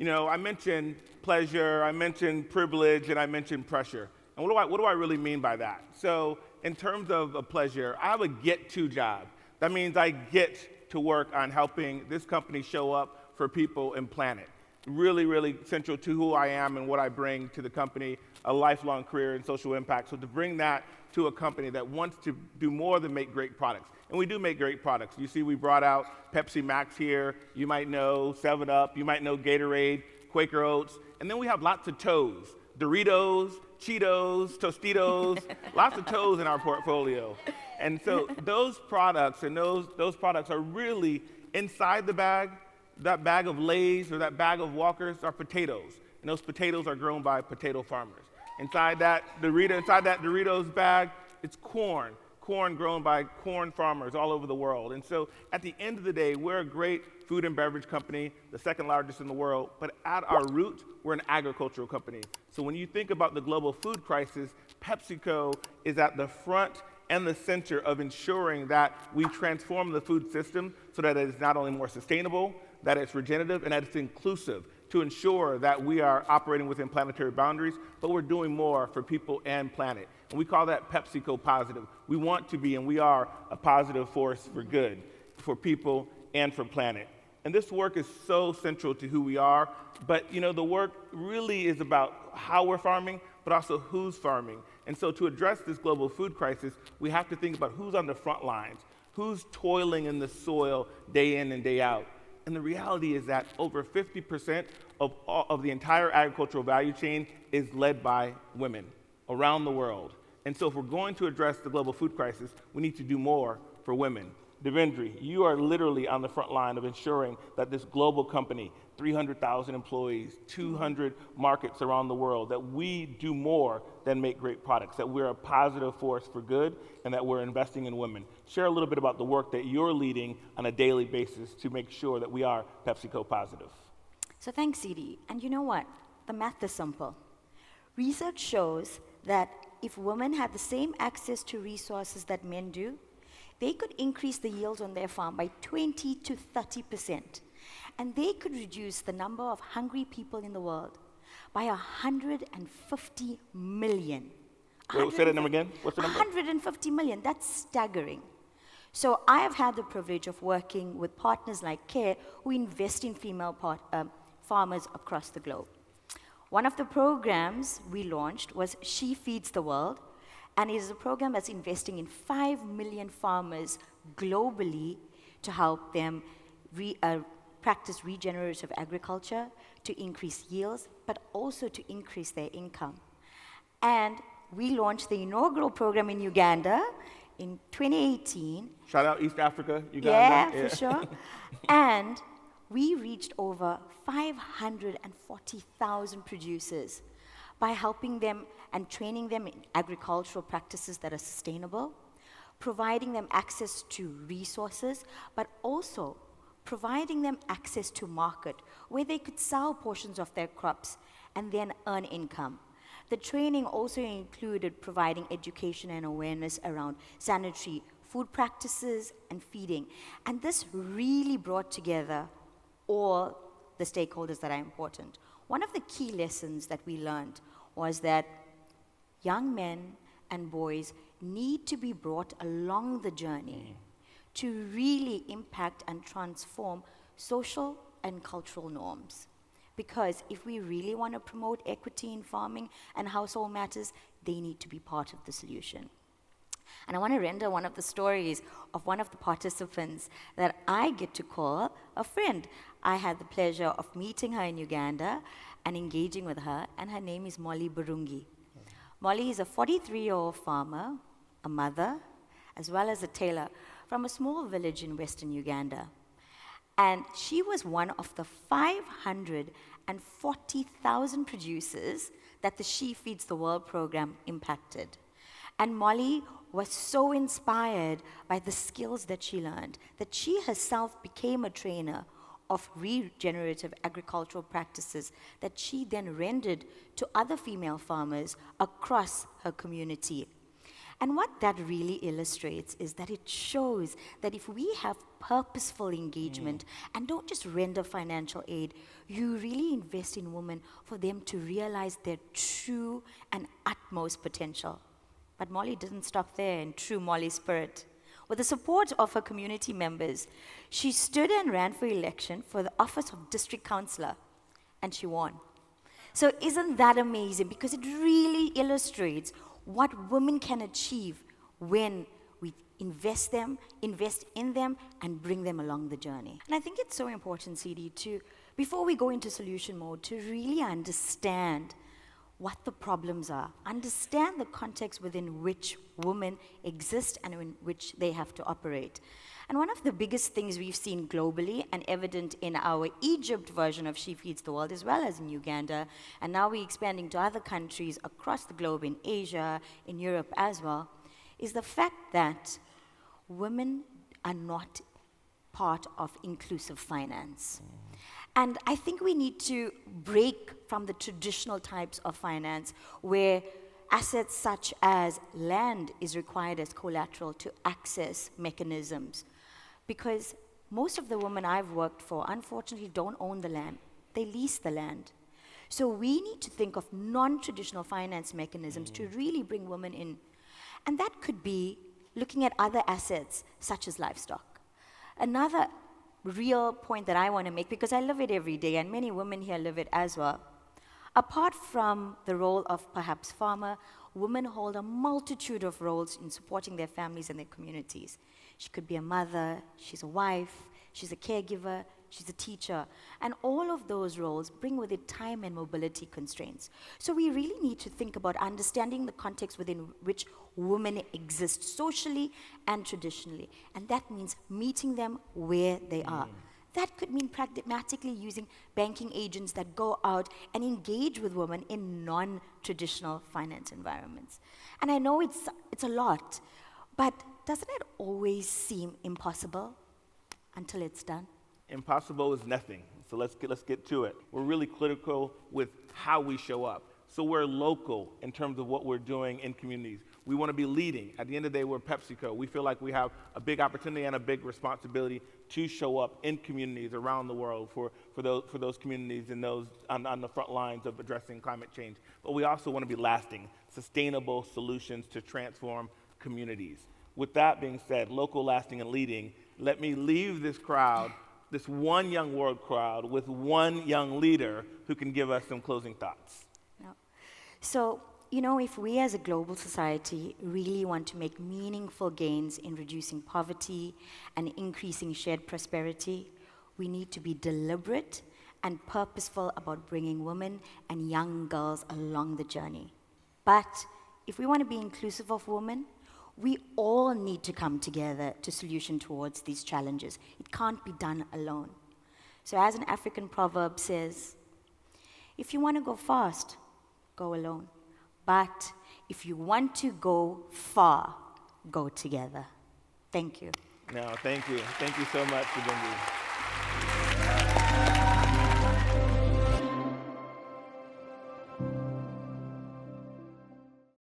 I mentioned pleasure, I mentioned privilege, and I mentioned pressure. And what do I really mean by that? So in terms of a pleasure, I have a get-to job. That means I get to work on helping this company show up for people and planet. Really, really central to who I am and what I bring to the company, a lifelong career in social impact. So to bring that to a company that wants to do more than make great products. And we do make great products. You see, we brought out Pepsi Max here. You might know 7-Up. You might know Gatorade, Quaker Oats. And then we have lots of toes. Doritos, Cheetos, Tostitos, lots of toes in our portfolio. And so those products and those products are really inside the bag. That bag of Lay's or that bag of Walkers are potatoes. And those potatoes are grown by potato farmers. Inside that Doritos bag, it's corn grown by corn farmers all over the world. And so at the end of the day, we're a great food and beverage company, the second largest in the world, but at our root, we're an agricultural company. So when you think about the global food crisis, PepsiCo is at the front and the center of ensuring that we transform the food system so that it is not only more sustainable, that it's regenerative, and that it's inclusive, to ensure that we are operating within planetary boundaries, but we're doing more for people and planet. And we call that PepsiCo Positive. We want to be, and we are, a positive force for good, for people and for planet. And this work is so central to who we are, but the work really is about how we're farming, but also who's farming. And so to address this global food crisis, we have to think about who's on the front lines, who's toiling in the soil day in and day out. And the reality is that over 50% of the entire agricultural value chain is led by women around the world. And so if we're going to address the global food crisis, we need to do more for women. Devendri, you are literally on the front line of ensuring that this global company, 300,000 employees, 200 markets around the world, that we do more than make great products, that we're a positive force for good, and that we're investing in women. Share a little bit about the work that you're leading on a daily basis to make sure that we are PepsiCo positive. So thanks, Edie. And you know what? The math is simple. Research shows that if women had the same access to resources that men do, they could increase the yields on their farm by 20 to 30%. And they could reduce the number of hungry people in the world by 150 million. Wait, say that number again. What's the number? 150 million. That's staggering. So I have had the privilege of working with partners like CARE who invest in female farmers across the globe. One of the programs we launched was She Feeds the World, and it is a program that's investing in 5 million farmers globally to help them practice regenerative agriculture, to increase yields, but also to increase their income. And we launched the inaugural program in Uganda in 2018. Shout out East Africa, Uganda. Yeah, for sure. And we reached over 540,000 producers by helping them and training them in agricultural practices that are sustainable, providing them access to resources, but also providing them access to market where they could sell portions of their crops and then earn income. The training also included providing education and awareness around sanitary food practices and feeding. And this really brought together all the stakeholders that are important. One of the key lessons that we learned was that young men and boys need to be brought along the journey to really impact and transform social and cultural norms. Because if we really want to promote equity in farming and household matters, they need to be part of the solution. And I want to render one of the stories of one of the participants that I get to call a friend. I had the pleasure of meeting her in Uganda and engaging with her, and her name is Molly Burungi. Molly is a 43-year-old farmer, a mother, as well as a tailor from a small village in western Uganda. And she was one of the 540,000 producers that the She Feeds the World program impacted. And Molly was so inspired by the skills that she learned that she herself became a trainer of regenerative agricultural practices that she then rendered to other female farmers across her community. And what that really illustrates is that it shows that if we have purposeful engagement and don't just render financial aid, you really invest in women for them to realize their true and utmost potential. But Molly didn't stop there in true Molly spirit. With the support of her community members, she stood and ran for election for the office of district councillor, and she won. So isn't that amazing? Because it really illustrates what women can achieve when we invest in them, and bring them along the journey. And I think it's so important, CD, to, before we go into solution mode, to really understand what the problems are, understand the context within which women exist and in which they have to operate. And one of the biggest things we've seen globally and evident in our Egypt version of She Feeds the World, as well as in Uganda, and now we're expanding to other countries across the globe, in Asia, in Europe as well, is the fact that women are not part of inclusive finance. And I think we need to break from the traditional types of finance where assets such as land is required as collateral to access mechanisms. Because most of the women I've worked for, unfortunately, don't own the land. They lease the land. So we need to think of non-traditional finance mechanisms to really bring women in. And that could be looking at other assets, such as livestock. Another real point that I want to make, because I live it every day, and many women here live it as well. Apart from the role of perhaps farmer, women hold a multitude of roles in supporting their families and their communities. She could be a mother, she's a wife, she's a caregiver, she's a teacher. And all of those roles bring with it time and mobility constraints. So we really need to think about understanding the context within which women exist socially and traditionally. And that means meeting them where they are. That could mean pragmatically using banking agents that go out and engage with women in non-traditional finance environments. And I know it's a lot, but doesn't it always seem impossible until it's done? Impossible is nothing. So let's get to it. We're really critical with how we show up. So we're local in terms of what we're doing in communities. We want to be leading. At the end of the day, we're PepsiCo. We feel like we have a big opportunity and a big responsibility to show up in communities around the world for those communities and those on the front lines of addressing climate change. But we also want to be lasting, sustainable solutions to transform communities. With that being said, local, lasting, and leading, let me leave this crowd, this one young world crowd, with one young leader who can give us some closing thoughts. No. So, if we as a global society really want to make meaningful gains in reducing poverty and increasing shared prosperity, we need to be deliberate and purposeful about bringing women and young girls along the journey. But if we want to be inclusive of women, we all need to come together to solution towards these challenges. It can't be done alone. So as an African proverb says, if you want to go fast, go alone. But if you want to go far, go together. Thank you. No, thank you. Thank you so much, Devendri.